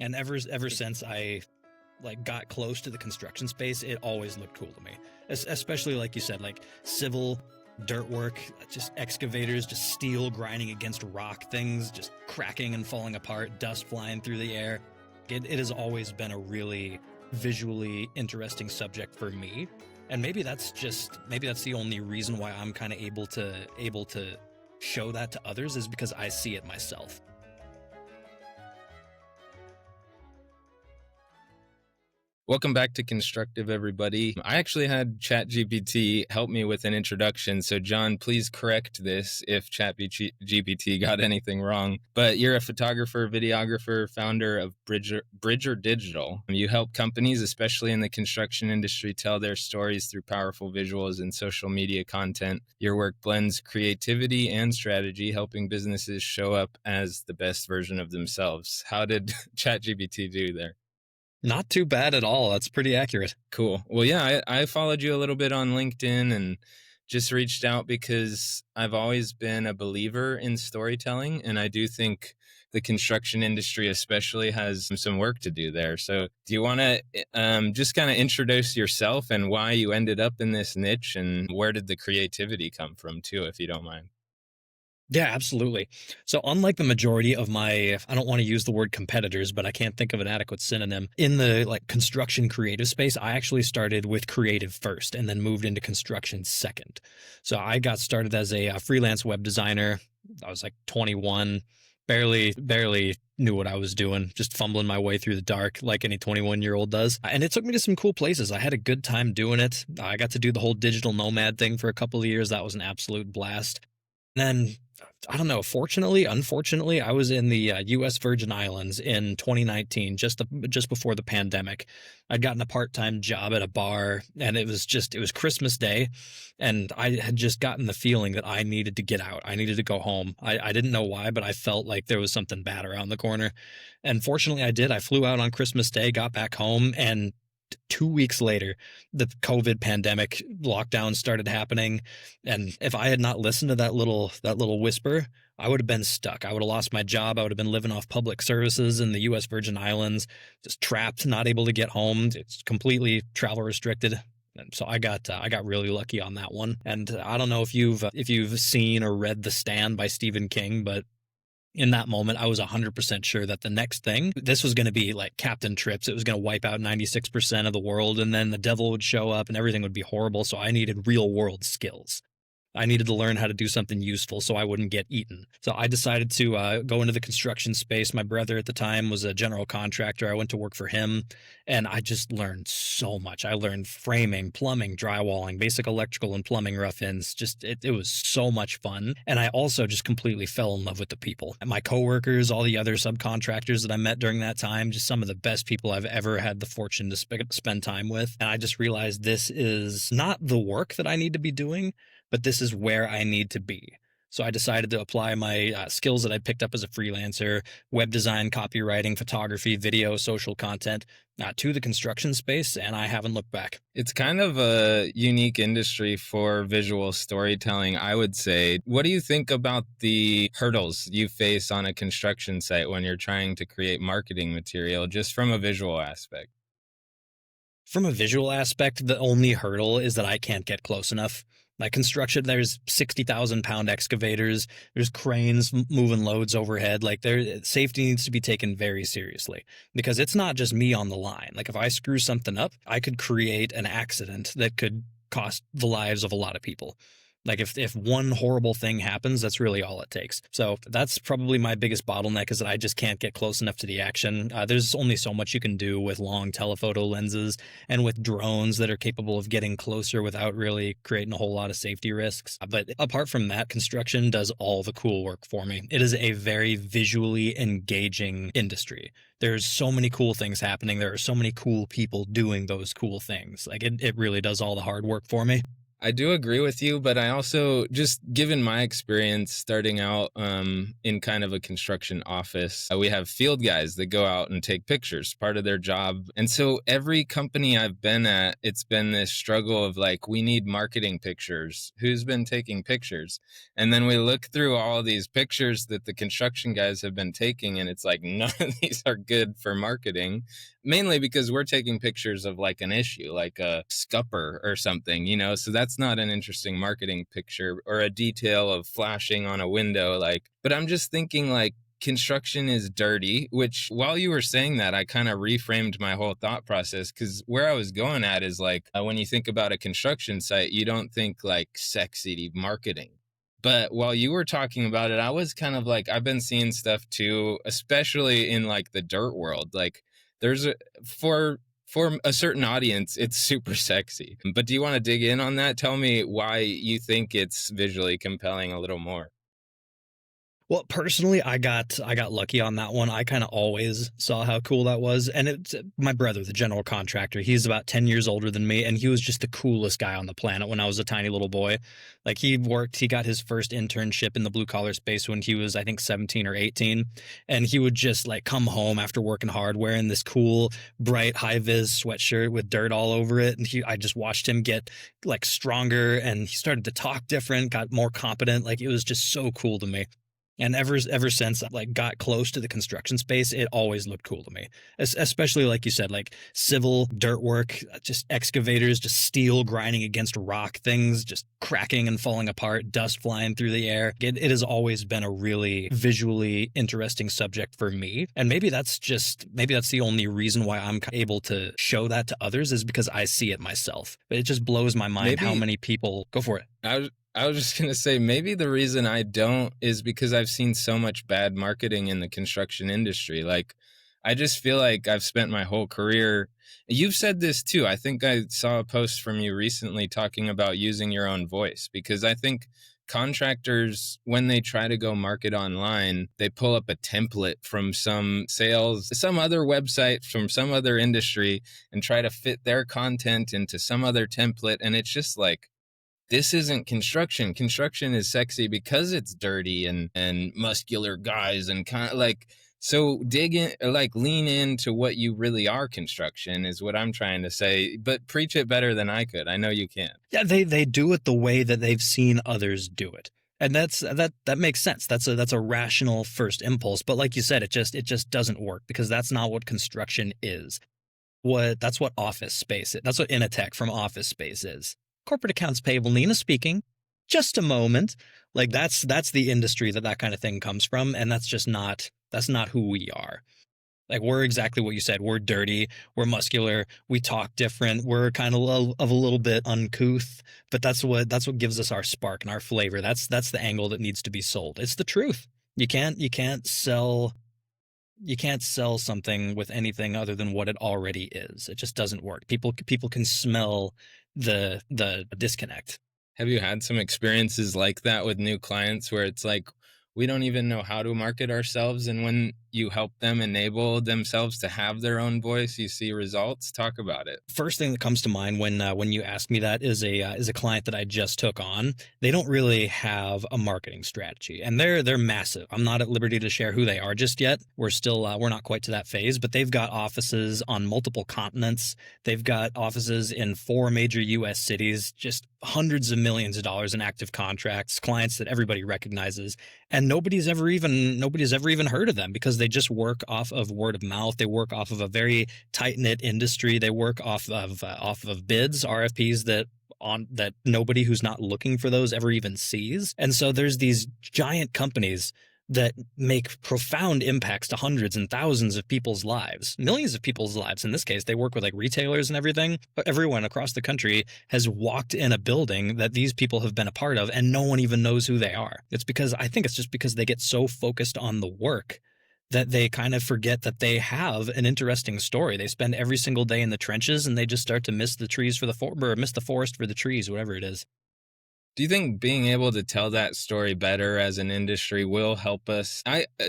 And ever since I like got close to the construction space, it always looked cool to me. Especially like you said, like civil dirt work, just excavators, just steel grinding against rock, things just cracking and falling apart, dust flying through the air. It has always been a really visually interesting subject for me. And maybe that's the only reason why I'm kind of able to show that to others, is because I see it myself. Welcome back to Constructive, everybody. I actually had ChatGPT help me with an introduction. So, John, please correct this if ChatGPT got anything wrong. But you're a photographer, videographer, founder of Bridger Digital. You help companies, especially in the construction industry, tell their stories through powerful visuals and social media content. Your work blends creativity and strategy, helping businesses show up as the best version of themselves. How did ChatGPT do there? Not too bad at all. That's pretty accurate. Cool. Well, yeah, I followed you a little bit on LinkedIn and just reached out because I've always been a believer in storytelling. And I do think the construction industry especially has some work to do there. So do you want to just kind of introduce yourself and why you ended up in this niche, and where did the creativity come from too, if you don't mind? Yeah, absolutely. So unlike the majority of my, I don't want to use the word competitors, but I can't think of an adequate synonym, in the like construction creative space, I actually started with creative first and then moved into construction second. So I got started as a freelance web designer. I was like 21, barely knew what I was doing, just fumbling my way through the dark like any 21-year-old does. And it took me to some cool places. I had a good time doing it. I got to do the whole digital nomad thing for a couple of years. That was an absolute blast. Then, I don't know, fortunately, unfortunately, I was in the U.S. Virgin Islands in 2019, just before the pandemic. I'd gotten a part-time job at a bar, and it was Christmas Day, and I had just gotten the feeling that I needed to get out. I needed to go home. I didn't know why, but I felt like there was something bad around the corner. And fortunately, I did. I flew out on Christmas Day, got back home, and 2 weeks later, the COVID pandemic lockdown started happening. And if I had not listened to that little whisper, I would have been stuck. I would have lost my job. I would have been living off public services in the U.S. Virgin Islands, just trapped, not able to get home. It's completely travel restricted. And so I got really lucky on that one. And I don't know if you've seen or read The Stand by Stephen King, but in that moment, I was 100% sure that the next thing, this was going to be like Captain Trips. It was going to wipe out 96% of the world, and then the devil would show up and everything would be horrible. So I needed real world skills. I needed to learn how to do something useful so I wouldn't get eaten. So I decided to go into the construction space. My brother at the time was a general contractor. I went to work for him, and I just learned so much. I learned framing, plumbing, drywalling, basic electrical and plumbing rough-ins. Just it was so much fun. And I also just completely fell in love with the people. And my coworkers, all the other subcontractors that I met during that time, just some of the best people I've ever had the fortune to spend time with. And I just realized this is not the work that I need to be doing, but this is where I need to be. So I decided to apply my skills that I picked up as a freelancer, web design, copywriting, photography, video, social content, to the construction space, and I haven't looked back. It's kind of a unique industry for visual storytelling, I would say. What do you think about the hurdles you face on a construction site when you're trying to create marketing material, just from a visual aspect? From a visual aspect, the only hurdle is that I can't get close enough. Like construction, there's 60,000-pound excavators, there's cranes moving loads overhead. Like safety needs to be taken very seriously, because it's not just me on the line. Like if I screw something up, I could create an accident that could cost the lives of a lot of people. Like if one horrible thing happens, that's really all it takes. So that's probably my biggest bottleneck, is that I just can't get close enough to the action. There's only so much you can do with long telephoto lenses and with drones that are capable of getting closer without really creating a whole lot of safety risks. But apart from that, construction does all the cool work for me. It is a very visually engaging industry. There's so many cool things happening. There are so many cool people doing those cool things. Like it really does all the hard work for me. I do agree with you, but I also, just given my experience starting out in kind of a construction office, we have field guys that go out and take pictures, part of their job. And so every company I've been at, it's been this struggle of like, we need marketing pictures. Who's been taking pictures? And then we look through all these pictures that the construction guys have been taking, and it's like, none of these are good for marketing, mainly because we're taking pictures of like an issue, like a scupper or something, so that's not an interesting marketing picture, or a detail of flashing on a window. Like, but I'm just thinking like, construction is dirty, which, while you were saying that, I kind of reframed my whole thought process, because where I was going at is like, when you think about a construction site, you don't think like sexy marketing. But while you were talking about it, I was kind of like, I've been seeing stuff too, especially in like the dirt world. Like, there's a, for a certain audience, it's super sexy. But do you want to dig in on that? Tell me why you think it's visually compelling a little more. Well, personally, I got lucky on that one. I kind of always saw how cool that was, and it's my brother, the general contractor. He's about 10 years older than me, and he was just the coolest guy on the planet when I was a tiny little boy. Like, he got his first internship in the blue collar space when he was, I think, 17 or 18, and he would just like come home after working hard wearing this cool bright high vis sweatshirt with dirt all over it, and I just watched him get like stronger, and he started to talk different, got more competent. Like, it was just so cool to me. And ever since I like got close to the construction space, it always looked cool to me. Especially like you said, like civil dirt work, just excavators, just steel grinding against rock, things just cracking and falling apart, dust flying through the air. It has always been a really visually interesting subject for me. And maybe that's the only reason why I'm able to show that to others, is because I see it myself. But it just blows my mind how Maybe many people go for it. I was just going to say, maybe the reason I don't is because I've seen so much bad marketing in the construction industry. Like, I just feel like I've spent my whole career. You've said this too. I think I saw a post from you recently talking about using your own voice, because I think contractors, when they try to go market online, they pull up a template from some other website from some other industry, and try to fit their content into some other template. And it's just like, this isn't construction. Construction is sexy because it's dirty and muscular guys and kind of like, so dig in, like lean into what you really are. Construction is what I'm trying to say, but preach it better than I could. I know you can. Yeah, they do it the way that they've seen others do it. And that makes sense. That's a rational first impulse. But like you said, it just doesn't work, because that's not what construction is. That's what office space is. That's what Initech from Office Space is. Corporate accounts payable, Nina speaking. Just a moment. Like, that's the industry that kind of thing comes from, and that's not who we are. Like, we're exactly what you said. We're dirty. We're muscular. We talk different. We're kind of a little bit uncouth, but that's what gives us our spark and our flavor. That's the angle that needs to be sold. It's the truth. You can't sell something with anything other than what it already is. It just doesn't work. People can smell the disconnect. Have you had some experiences like that with new clients where it's like, we don't even know how to market ourselves, and when you help them enable themselves to have their own voice, you see results? Talk about it. First thing that comes to mind when you ask me that is a client that I just took on. They don't really have a marketing strategy, and they're massive. I'm not at liberty to share who they are just yet. We're not quite to that phase, but they've got offices on multiple continents. They've got offices in 4 major U.S. cities, just hundreds of millions of dollars in active contracts, clients that everybody recognizes, and nobody's ever even heard of them, because they just work off of word of mouth. They work off of a very tight knit industry. They work off of bids, RFPs that nobody who's not looking for those ever even sees. And so there's these giant companies that make profound impacts to hundreds and thousands of people's lives, millions of people's lives. In this case, they work with like retailers and everything. But everyone across the country has walked in a building that these people have been a part of, and no one even knows who they are. I think it's just because they get so focused on the work that they kind of forget that they have an interesting story. They spend every single day in the trenches, and they just start to miss the trees for or miss the forest for the trees, whatever it is. Do you think being able to tell that story better as an industry will help us?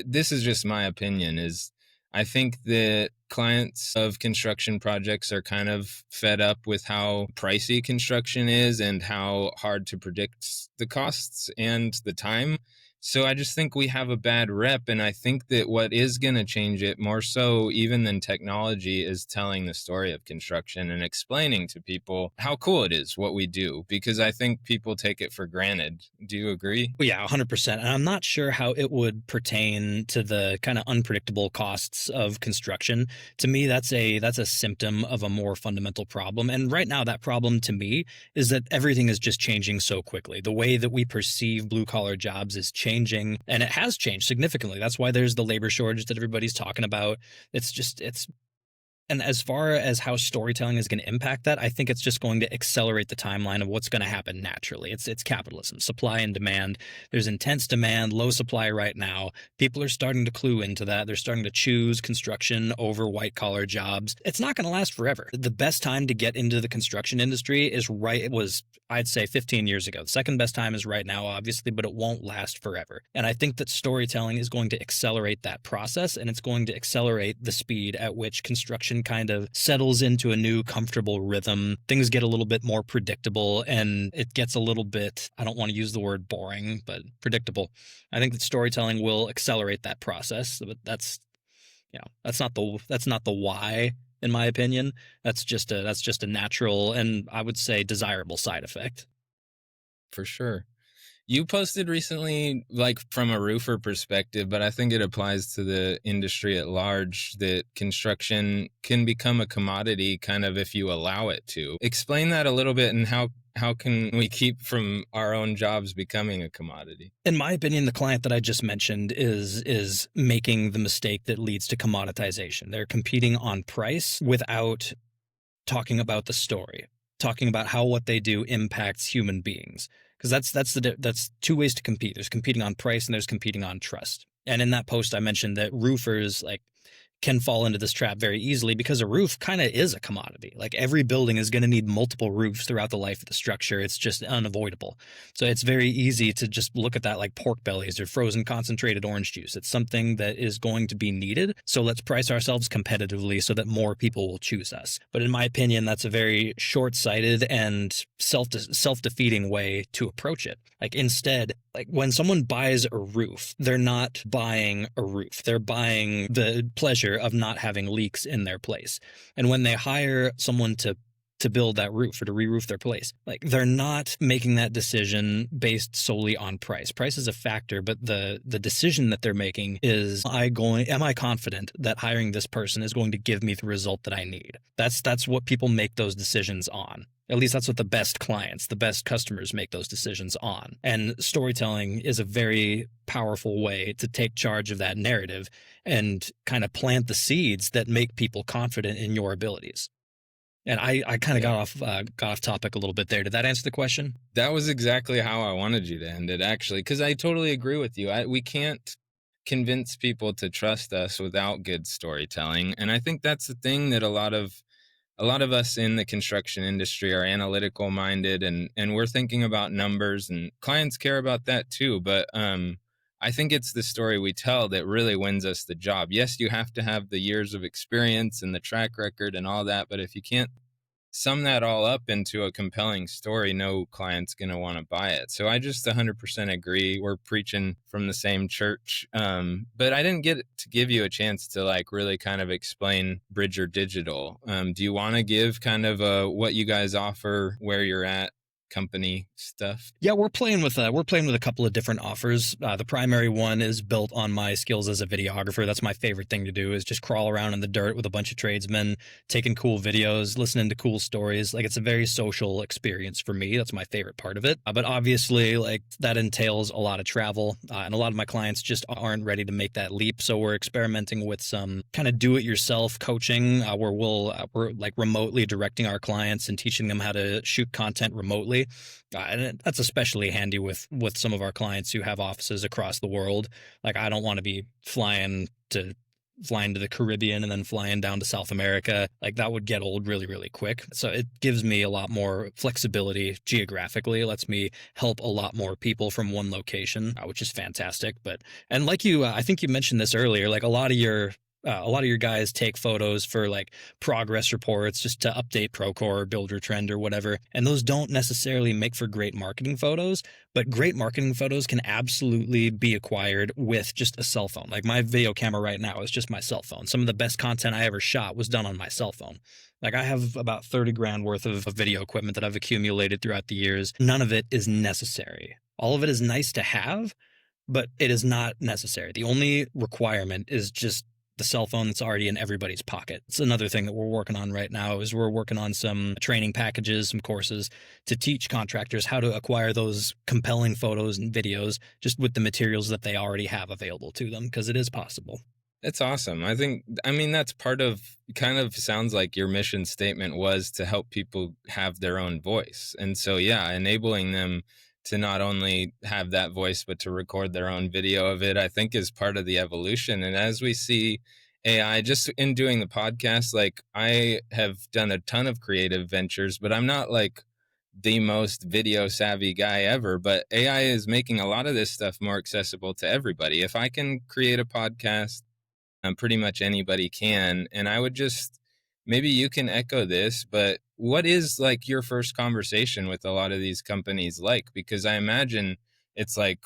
This is just my opinion, is I think that clients of construction projects are kind of fed up with how pricey construction is and how hard to predict the costs and the time. So I just think we have a bad rep. And I think that what is going to change it more so, even than technology, is telling the story of construction and explaining to people how cool it is what we do, because I think people take it for granted. Do you agree? Well, yeah, 100%. And I'm not sure how it would pertain to the kind of unpredictable costs of construction. To me, that's a symptom of a more fundamental problem. And right now, that problem to me is that everything is just changing so quickly. The way that we perceive blue collar jobs is changing, and it has changed significantly. That's why there's the labor shortage that everybody's talking about. It's and as far as how storytelling is going to impact that, I think it's just going to accelerate the timeline of what's going to happen naturally. It's capitalism, supply and demand. There's intense demand, low supply right now. People are starting to clue into that. They're starting to choose construction over white collar jobs. It's not going to last forever. The best time to get into the construction industry is right. It was, I'd say, 15 years ago. The second best time is right now, obviously, but it won't last forever. And I think that storytelling is going to accelerate that process, and it's going to accelerate the speed at which construction kind of settles into a new comfortable rhythm. Things get a little bit more predictable, and it gets a little bit, I don't want to use the word boring, but predictable. I think that storytelling will accelerate that process, but that's not the why, in my opinion. That's just a natural and, I would say, desirable side effect. For sure. You posted recently, like from a roofer perspective, but I think it applies to the industry at large, that construction can become a commodity kind of if you allow it to. Explain that a little bit, and how can we keep from our own jobs becoming a commodity? In my opinion, the client that I just mentioned is making the mistake that leads to commoditization. They're competing on price without talking about the story, talking about how what they do impacts human beings. Because that's two ways to compete. There's competing on price and there's competing on trust. And in that post, I mentioned that roofers can fall into this trap very easily because a roof kind of is a commodity. Like, every building is going to need multiple roofs throughout the life of the structure. It's just unavoidable. So it's very easy to just look at that like pork bellies or frozen concentrated orange juice. It's something that is going to be needed. So let's price ourselves competitively so that more people will choose us. But in my opinion, that's a very short-sighted and self-defeating way to approach it. Like, instead, like, when someone buys a roof, they're not buying a roof. They're buying the pleasure of not having leaks in their place. And when they hire someone to build that roof or to re-roof their place, like, they're not making that decision based solely on price. Price is a factor, but the decision that they're making is, am I confident that hiring this person is going to give me the result that I need? That's what people make those decisions on. At least that's what the best clients, the best customers make those decisions on. And storytelling is a very powerful way to take charge of that narrative and kind of plant the seeds that make people confident in your abilities. And I kind of Yeah. got off topic a little bit there. Did that answer the question? That was exactly how I wanted you to end it, actually, because I totally agree with you. We can't convince people to trust us without good storytelling. And I think that's the thing, that a lot of us in the construction industry are analytical minded, and we're thinking about numbers, and clients care about that too. But I think it's the story we tell that really wins us the job. Yes, you have to have the years of experience and the track record and all that, but if you can't sum that all up into a compelling story, no client's going to want to buy it. So I just 100% agree. We're preaching from the same church. But I didn't get to give you a chance to like really kind of explain Bridger Digital. Do you want to give kind of what you guys offer, where you're at, company stuff? Yeah, we're playing with a couple of different offers. The primary one is built on my skills as a videographer. That's my favorite thing to do, is just crawl around in the dirt with a bunch of tradesmen, taking cool videos, listening to cool stories. Like, it's a very social experience for me. That's my favorite part of it. But obviously, like, that entails a lot of travel, and a lot of my clients just aren't ready to make that leap. So we're experimenting with some kind of do-it-yourself coaching, where we're like remotely directing our clients and teaching them how to shoot content remotely. And that's especially handy with some of our clients who have offices across the world. Like, I don't want to be flying to the Caribbean and then flying down to South America. Like, that would get old really, really quick. So it gives me a lot more flexibility geographically. It lets me help a lot more people from one location, which is fantastic. And like you, I think you mentioned this earlier, like, a lot of your a lot of your guys take photos for like progress reports just to update Procore or Builder Trend or whatever. And those don't necessarily make for great marketing photos, but great marketing photos can absolutely be acquired with just a cell phone. Like my video camera right now is just my cell phone. Some of the best content I ever shot was done on my cell phone. Like I have about 30 grand worth of video equipment that I've accumulated throughout the years. None of it is necessary. All of it is nice to have, but it is not necessary. The only requirement is just the cell phone that's already in everybody's pocket. It's another thing that we're working on right now is we're working on some training packages, some courses to teach contractors how to acquire those compelling photos and videos just with the materials that they already have available to them, because it is possible. It's awesome. I mean, that's part of kind of sounds like your mission statement was to help people have their own voice. And so, yeah, enabling them to not only have that voice, but to record their own video of it, I think is part of the evolution. And as we see AI, just in doing the podcast, like I have done a ton of creative ventures, but I'm not like the most video savvy guy ever. But AI is making a lot of this stuff more accessible to everybody. If I can create a podcast, pretty much anybody can. And I would just, maybe you can echo this, but what is like your first conversation with a lot of these companies like? Because I imagine it's like,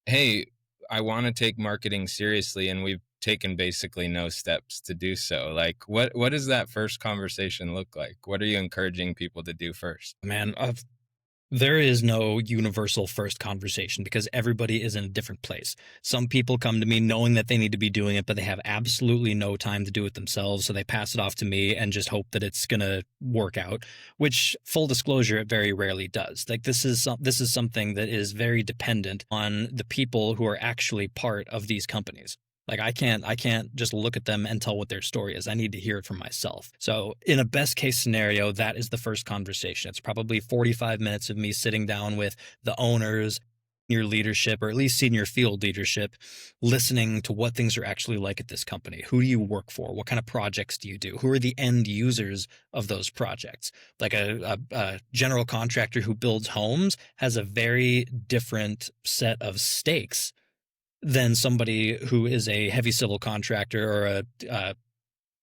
hey, I want to take marketing seriously, and we've taken basically no steps to do so. Like, what does that first conversation look like? What are you encouraging people to do first? Man, there is no universal first conversation because everybody is in a different place. Some people come to me knowing that they need to be doing it, but they have absolutely no time to do it themselves. So they pass it off to me and just hope that it's going to work out, which, full disclosure, it very rarely does. Like this is something that is very dependent on the people who are actually part of these companies. Like I can't just look at them and tell what their story is. I need to hear it from myself. So in a best case scenario, that is the first conversation. It's probably 45 minutes of me sitting down with the owners, your leadership, or at least senior field leadership, listening to what things are actually like at this company. Who do you work for? What kind of projects do you do? Who are the end users of those projects? Like a general contractor who builds homes has a very different set of stakes than somebody who is a heavy civil contractor or a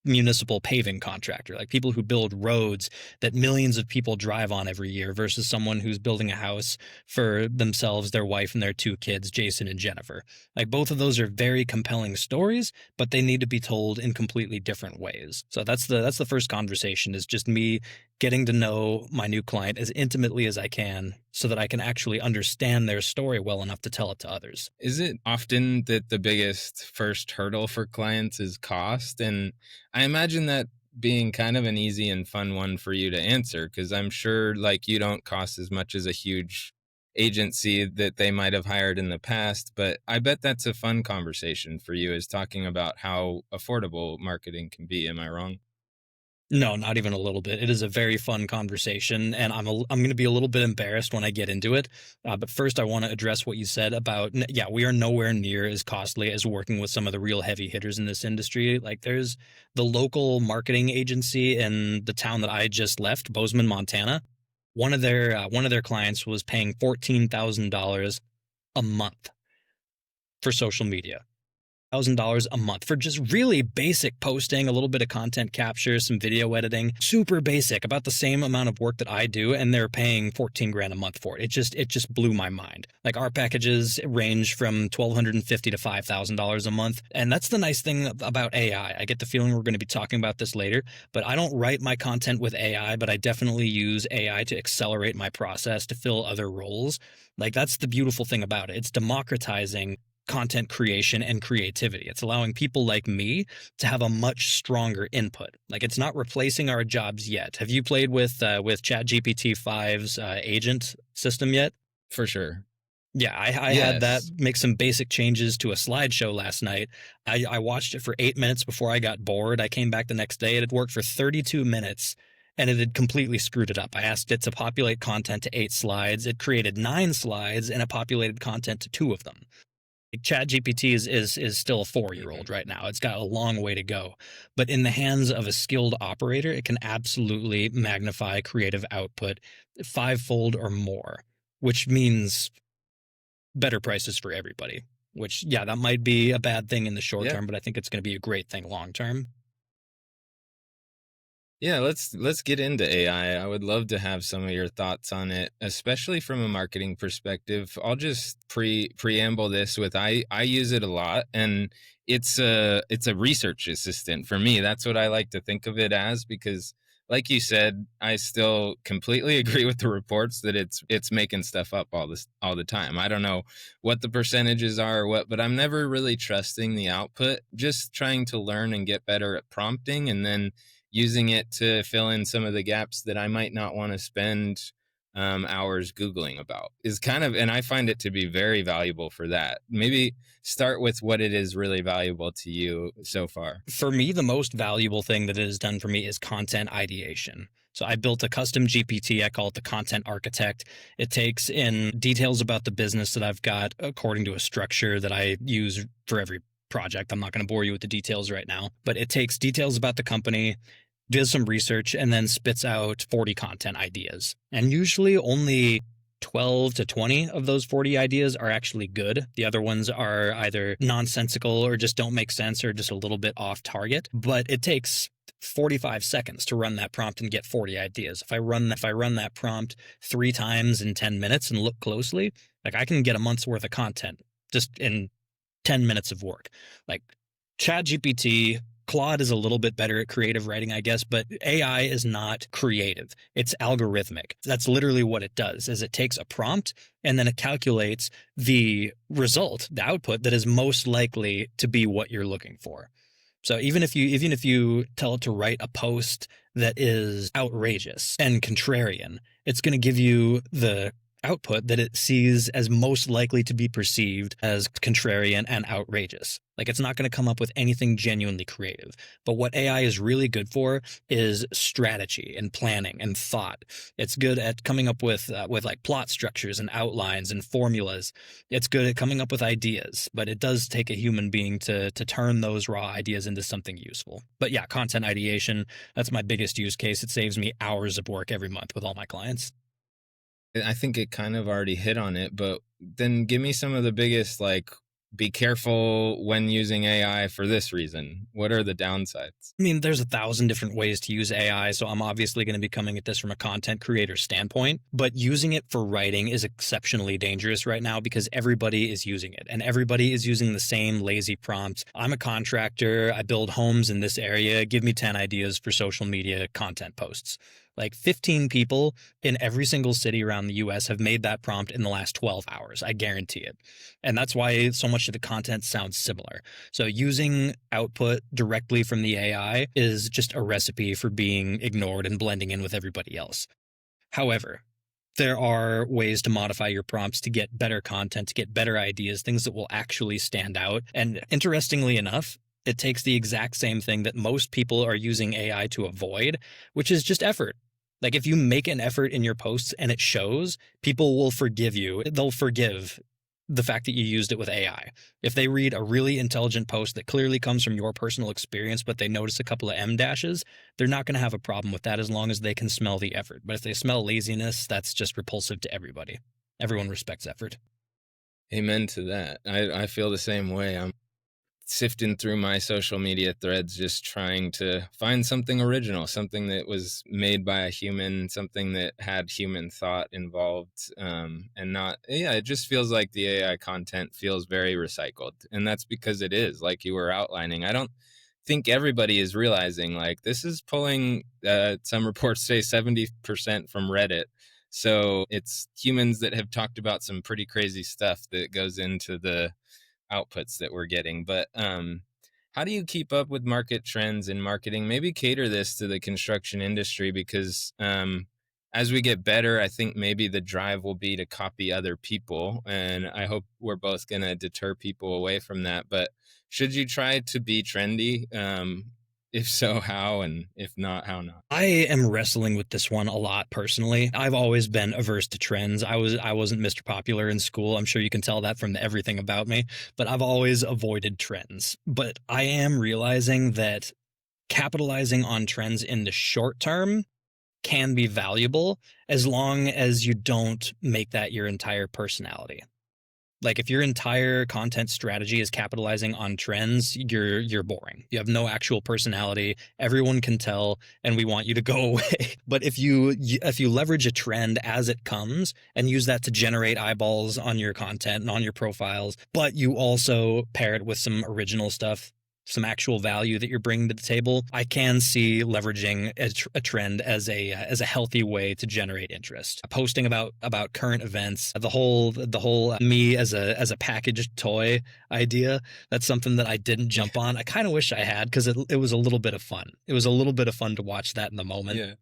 municipal paving contractor, like people who build roads that millions of people drive on every year versus someone who's building a house for themselves, their wife, and their two kids, Jason and Jennifer. Like both of those are very compelling stories, but they need to be told in completely different ways. So that's the first conversation, is just me getting to know my new client as intimately as I can so that I can actually understand their story well enough to tell it to others. Is it often that the biggest first hurdle for clients is cost? And I imagine that being kind of an easy and fun one for you to answer, because I'm sure like you don't cost as much as a huge agency that they might have hired in the past. But I bet that's a fun conversation for you, is talking about how affordable marketing can be. Am I wrong? No, not even a little bit. It is a very fun conversation, and I'm going to be a little bit embarrassed when I get into it. But first, I want to address what you said about, yeah, we are nowhere near as costly as working with some of the real heavy hitters in this industry. Like there's the local marketing agency in the town that I just left, Bozeman, Montana. One of their clients was paying $14,000 a month for social media. $1,000 a month for just really basic posting, a little bit of content capture, some video editing, super basic, about the same amount of work that I do, and they're paying 14 grand a month for it. It just blew my mind. Like our packages range from $1,250 to $5,000 a month, and that's the nice thing about AI. I get the feeling we're going to be talking about this later, but I don't write my content with AI, but I definitely use AI to accelerate my process to fill other roles. Like that's the beautiful thing about it. It's democratizing content creation and creativity. It's allowing people like me to have a much stronger input. Like it's not replacing our jobs yet. Have you played with ChatGPT 5's agent system yet? For sure. Yeah, I had that Yes. make some basic changes to a slideshow last night. I watched it for 8 minutes before I got bored. I came back the next day. It had worked for 32 minutes and it had completely screwed it up. I asked it to populate content to 8 slides. It created 9 slides and it populated content to 2 of them. ChatGPT is still a 4-year-old right now. It's got a long way to go. But in the hands of a skilled operator, it can absolutely magnify creative output fivefold or more, which means better prices for everybody. which, yeah, that might be a bad thing in the short Yeah. term, but I think it's going to be a great thing long term. Yeah, let's get into AI. I would love to have some of your thoughts on it, especially from a marketing perspective. I'll just preamble this with I use it a lot, and it's a research assistant for me. That's what I like to think of it as, because like you said, I still completely agree with the reports that it's making stuff up all the time. I don't know what the percentages are or what, but I'm never really trusting the output, just trying to learn and get better at prompting, and then using it to fill in some of the gaps that I might not want to spend hours Googling about is kind of, and I find it to be very valuable for that. Maybe start with what it is really valuable to you so far. For me, the most valuable thing that it has done for me is content ideation. So I built a custom GPT. I call it the content architect. It takes in details about the business that I've got according to a structure that I use for every project. I'm not going to bore you with the details right now, but it takes details about the company, does some research, and then spits out 40 content ideas. And usually only 12 to 20 of those 40 ideas are actually good. The other ones are either nonsensical or just don't make sense or just a little bit off target. But it takes 45 seconds to run that prompt and get 40 ideas. If I run that prompt 3 times in 10 minutes and look closely, like I can get a month's worth of content just in 10 minutes of work. Like ChatGPT, Claude is a little bit better at creative writing, I guess, but AI is not creative. It's algorithmic. That's literally what it does, is it takes a prompt and then it calculates the result, the output that is most likely to be what you're looking for. So even if you tell it to write a post that is outrageous and contrarian, it's going to give you the output that it sees as most likely to be perceived as contrarian and outrageous. Like it's not going to come up with anything genuinely creative. But what AI is really good for is strategy and planning and thought. It's good at coming up with like plot structures and outlines and formulas. It's good at coming up with ideas, but it does take a human being to turn those raw ideas into something useful. But yeah, content ideation, that's my biggest use case. It saves me hours of work every month with all my clients. I think it kind of already hit on it, but then give me some of the biggest, like, be careful when using AI for this reason. What are the downsides? I mean, there's 1,000 different ways to use AI, so I'm obviously going to be coming at this from a content creator standpoint. But using it for writing is exceptionally dangerous right now because everybody is using it and everybody is using the same lazy prompts. I'm a contractor. I build homes in this area. Give me 10 ideas for social media content posts. Like 15 people in every single city around the US have made that prompt in the last 12 hours. I guarantee it. And that's why so much of the content sounds similar. So using output directly from the AI is just a recipe for being ignored and blending in with everybody else. However, there are ways to modify your prompts to get better content, to get better ideas, things that will actually stand out. And interestingly enough, it takes the exact same thing that most people are using AI to avoid, which is just effort. Like if you make an effort in your posts and it shows, people will forgive you. They'll forgive the fact that you used it with AI. If they read a really intelligent post that clearly comes from your personal experience, but they notice a couple of M dashes, they're not going to have a problem with that as long as they can smell the effort. But if they smell laziness, that's just repulsive to everybody. Everyone respects effort. Amen to that. I feel the same way. I'm sifting through my social media threads, just trying to find something original, something that was made by a human, something that had human thought involved, and not, yeah, it just feels like the AI content feels very recycled. And that's because it is, like you were outlining. I don't think everybody is realizing, like, this is pulling, some reports say 70% from Reddit. So it's humans that have talked about some pretty crazy stuff that goes into the outputs that we're getting. But how do you keep up with market trends in marketing? Maybe cater this to the construction industry, because as we get better, I think maybe the drive will be to copy other people. And I hope we're both going to deter people away from that. But should you try to be trendy? If so, how? And if not, how not? I am wrestling with this one a lot personally. I've always been averse to trends. I wasn't Mr. Popular in school. I'm sure you can tell that from everything about me, but I've always avoided trends. But I am realizing that capitalizing on trends in the short term can be valuable as long as you don't make that your entire personality. Like if your entire content strategy is capitalizing on trends, you're boring. You have no actual personality. Everyone can tell, and we want you to go away. But if you leverage a trend as it comes and use that to generate eyeballs on your content and on your profiles, but you also pair it with some original stuff, some actual value that you're bringing to the table, I can see leveraging a trend as a healthy way to generate interest. Posting about current events, the whole me as a packaged toy idea. That's something that I didn't jump on. I kind of wish I had because it was a little bit of fun. It was a little bit of fun to watch that in the moment. Yeah.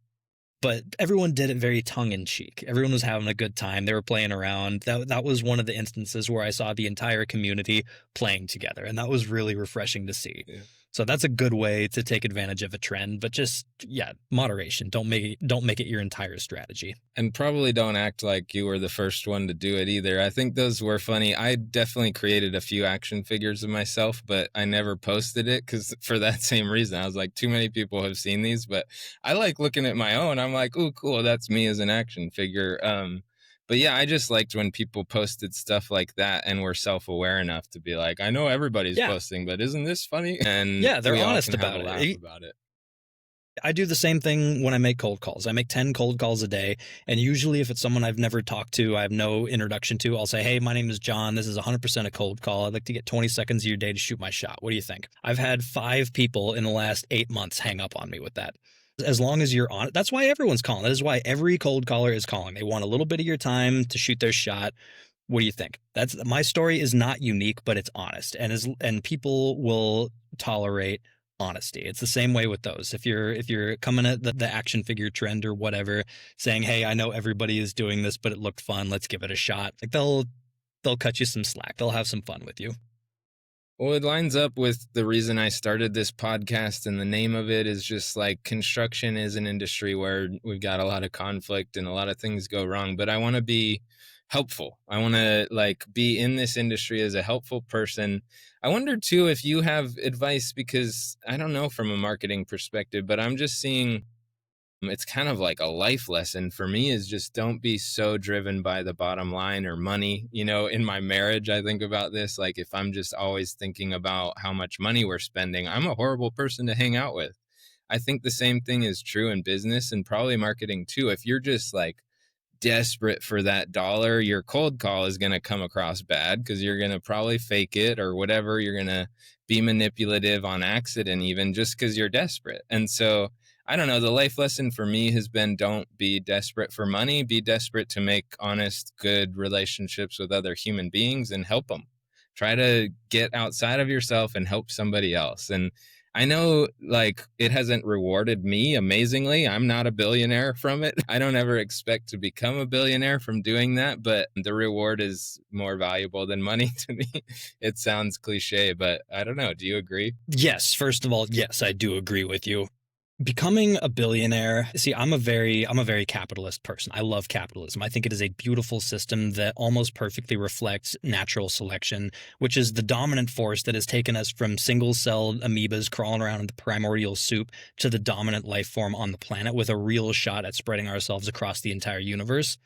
But everyone did it very tongue in cheek. Everyone was having a good time. They were playing around. That was one of the instances where I saw the entire community playing together, and that was really refreshing to see. Yeah. So that's a good way to take advantage of a trend, but just yeah, moderation. Don't make it your entire strategy. And probably don't act like you were the first one to do it either. I think those were funny. I definitely created a few action figures of myself, but I never posted it because for that same reason. I was like, too many people have seen these, but I like looking at my own. I'm like, oh, cool, that's me as an action figure. But yeah, I just liked when people posted stuff like that and were self-aware enough to be like, I know everybody's Yeah, posting, but isn't this funny? And yeah, they're we all honest can have a about laugh it. about it. I do the same thing when I make cold calls. I make 10 cold calls a day. And usually, if it's someone I've never talked to, I have no introduction to, I'll say, hey, my name is John. This is 100% a cold call. I'd like to get 20 seconds of your day to shoot my shot. What do you think? I've had 5 people in the last 8 months hang up on me with that. As long as you're on it, that's why everyone's calling. That is why every cold caller is calling. They want a little bit of your time to shoot their shot. What do you think? That's my story is not unique, but it's honest, and people will tolerate honesty. It's the same way with those. If you're coming at the action figure trend or whatever, saying, "Hey, I know everybody is doing this, but it looked fun. Let's give it a shot." Like they'll cut you some slack. They'll have some fun with you. Well, it lines up with the reason I started this podcast, and the name of it is just like construction is an industry where we've got a lot of conflict and a lot of things go wrong, but I want to be helpful. I want to like be in this industry as a helpful person. I wonder too if you have advice because I don't know from a marketing perspective, but I'm just seeing it's kind of like a life lesson for me is just don't be so driven by the bottom line or money. In my marriage, I think about this. Like, if I'm just always thinking about how much money we're spending, I'm a horrible person to hang out with. I think the same thing is true in business and probably marketing too. If you're just like desperate for that dollar, your cold call is going to come across bad because you're going to probably fake it or whatever. You're going to be manipulative on accident, even just because you're desperate. And so, I don't know. The life lesson for me has been don't be desperate for money, be desperate to make honest, good relationships with other human beings and help them. Try to get outside of yourself and help somebody else. And I know like it hasn't rewarded me amazingly. I'm not a billionaire from it. I don't ever expect to become a billionaire from doing that, but the reward is more valuable than money to me. It sounds cliche, but I don't know. Do you agree? Yes, first of all, yes, I do agree with you. Becoming a billionaire, see, I'm a very capitalist person. I love capitalism. I think it is a beautiful system that almost perfectly reflects natural selection, which is the dominant force that has taken us from single-celled amoebas crawling around in the primordial soup to the dominant life form on the planet with a real shot at spreading ourselves across the entire universe.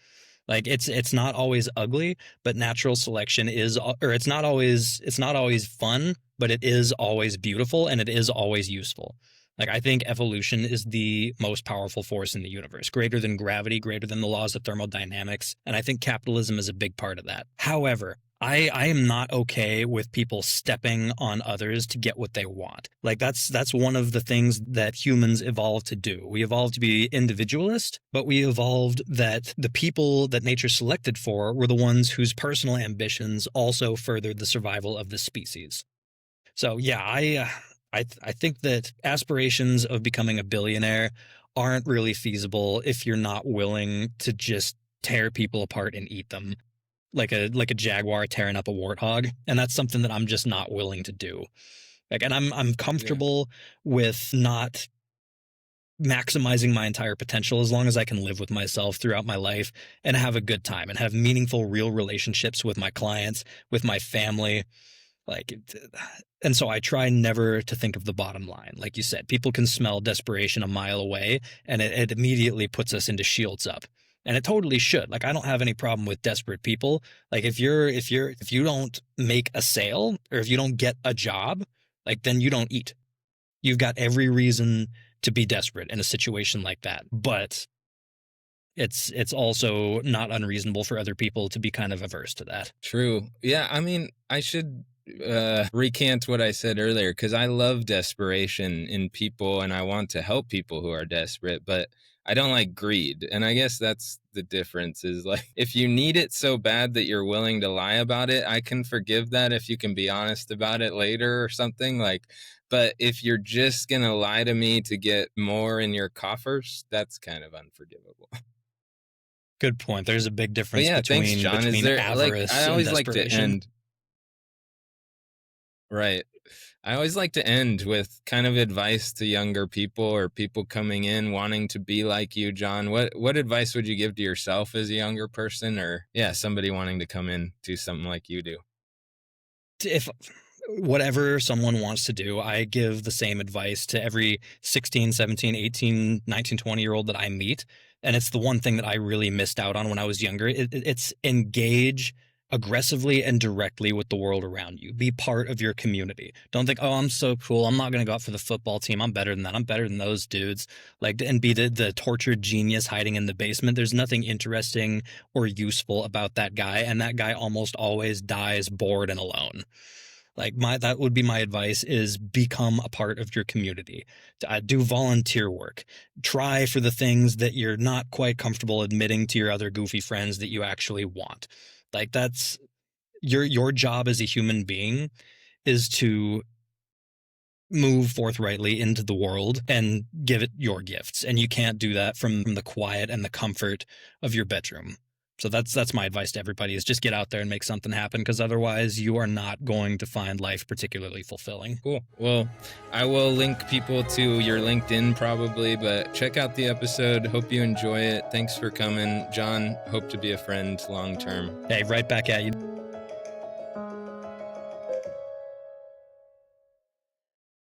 Like it's not always ugly, but natural selection is, or it's not always fun, but it is always beautiful and it is always useful. Like I think evolution is the most powerful force in the universe, greater than gravity, greater than the laws of thermodynamics, and I think capitalism is a big part of that. However, I am not okay with people stepping on others to get what they want. Like that's one of the things that humans evolved to do. We evolved to be individualist, but we evolved that the people that nature selected for were the ones whose personal ambitions also furthered the survival of the species. So yeah, I think that aspirations of becoming a billionaire aren't really feasible if you're not willing to just tear people apart and eat them like a jaguar tearing up a warthog, and that's something that I'm just not willing to do. Like, and I'm Yeah. comfortable with not maximizing my entire potential as long as I can live with myself throughout my life and have a good time and have meaningful, real relationships with my clients, with my family. Like, and so I try never to think of the bottom line. Like you said, people can smell desperation a mile away, and it immediately puts us into shields up. And it totally should. Like, I don't have any problem with desperate people. Like, if you don't make a sale or if you don't get a job, like, then you don't eat. You've got every reason to be desperate in a situation like that. But it's also not unreasonable for other people to be kind of averse to that. True. Yeah, I mean, I should recant what I said earlier, because I love desperation in people and I want to help people who are desperate, but I don't like greed. And I guess that's the difference, is like, if you need it so bad that you're willing to lie about it, I can forgive that if you can be honest about it later or something. Like, but if you're just going to lie to me to get more in your coffers, that's kind of unforgivable. Good point. There's a big But difference yeah, thanks, John. Is between there, like, I avarice and always like to desperation. end, right. I always like to end with kind of advice to younger people or people coming in wanting to be like you, John. What advice would you give to yourself as a younger person, or yeah, somebody wanting to come in do something like you do? If whatever someone wants to do, I give the same advice to every 16, 17, 18, 19, 20 year old that I meet. And it's the one thing that I really missed out on when I was younger. It's engage aggressively and directly with the world around you. Be part of your community. Don't think, oh, I'm so cool. I'm not going to go out for the football team. I'm better than that. I'm better than those dudes. Like, and be the tortured genius hiding in the basement. There's nothing interesting or useful about that guy. And that guy almost always dies bored and alone. Like, that would be my advice, is become a part of your community. Do volunteer work. Try for the things that you're not quite comfortable admitting to your other goofy friends that you actually want. Like, that's your job as a human being, is to move forthrightly into the world and give it your gifts. And you can't do that from the quiet and the comfort of your bedroom. So that's my advice to everybody, is just get out there and make something happen, because otherwise you are not going to find life particularly fulfilling. Cool. Well, I will link people to your LinkedIn probably, but check out the episode. Hope you enjoy it. Thanks for coming, John. Hope to be a friend long term. Hey, right back at you.